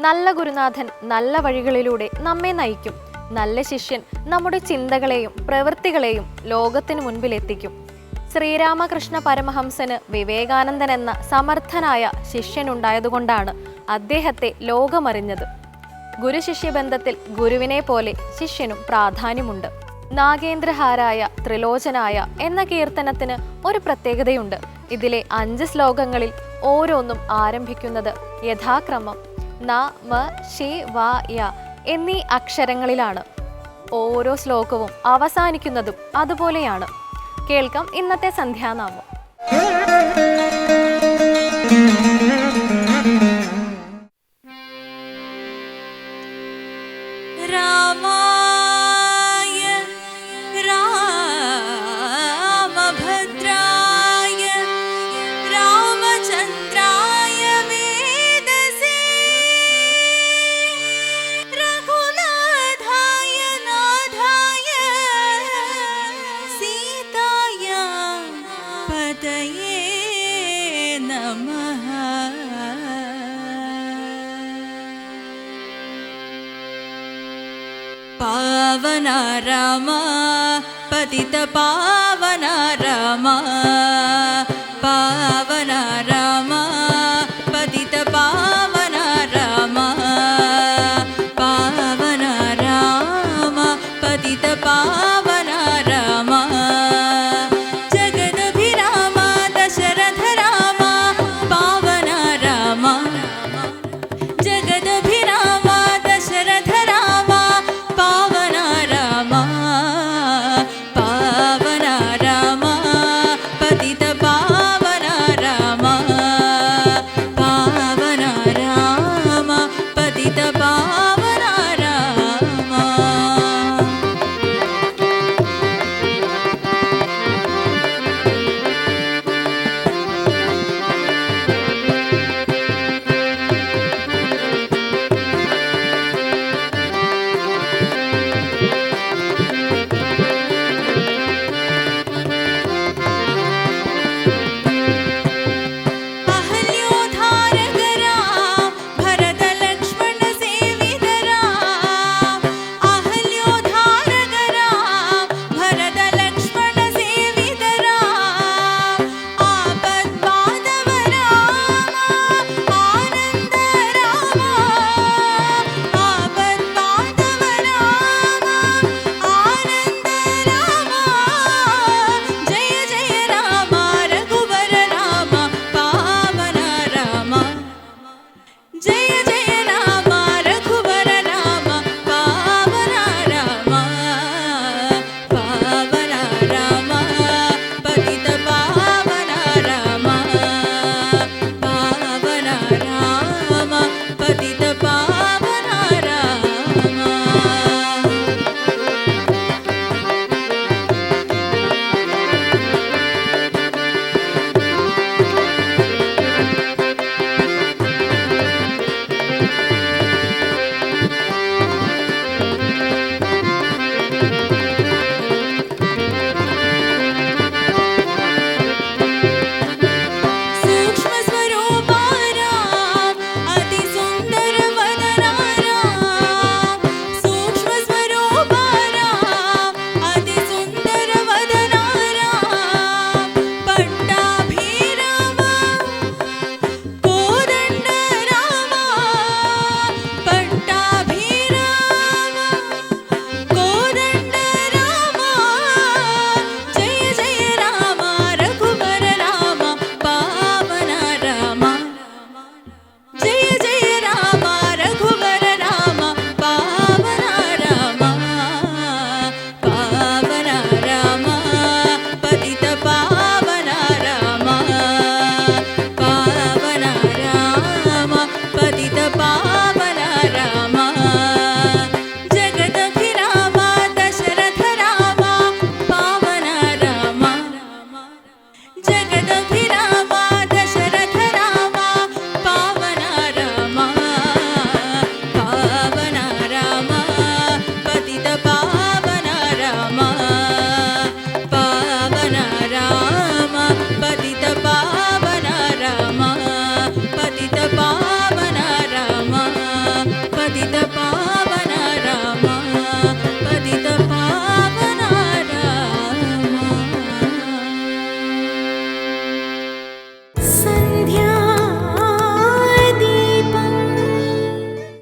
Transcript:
നല്ല ഗുരുനാഥൻ നല്ല വഴികളിലൂടെ നമ്മെ നയിക്കും. നല്ല ശിഷ്യൻ നമ്മുടെ ചിന്തകളെയും പ്രവൃത്തികളെയും ലോകത്തിനു മുൻപിലെത്തിക്കും. ശ്രീരാമകൃഷ്ണ പരമഹംസന് വിവേകാനന്ദൻ എന്ന സമർത്ഥനായ ശിഷ്യനുണ്ടായതുകൊണ്ടാണ് അദ്ദേഹത്തെ ലോകമറിഞ്ഞത്. ഗുരുശിഷ്യബന്ധത്തിൽ ഗുരുവിനെ പോലെ ശിഷ്യനും പ്രാധാന്യമുണ്ട്. നാഗേന്ദ്രഹാരായ ത്രിലോചനായ എന്ന കീർത്തനത്തിന് ഒരു പ്രത്യേകതയുണ്ട്. ഇതിലെ 5 ശ്ലോകങ്ങളിൽ ഓരോന്നും ആരംഭിക്കുന്നത് യഥാക്രമം ന മ ശി വ യ എന്നീ അക്ഷരങ്ങളിലാണ്. ഓരോ ശ്ലോകവും അവസാനിക്കുന്നതും അതുപോലെയാണ്. കേൾക്കാം ഇന്നത്തെ സന്ധ്യാനാമം. पावना रामा पतित पावना रामा पावना रामा पतित पावना रामा पावना रामा पतित पावना रामा जगदभिरामा दशरथ रामा पावना रामा जगदभिरामा दशरथ रामा पावना रामा पावना रामा पतित पतित पावन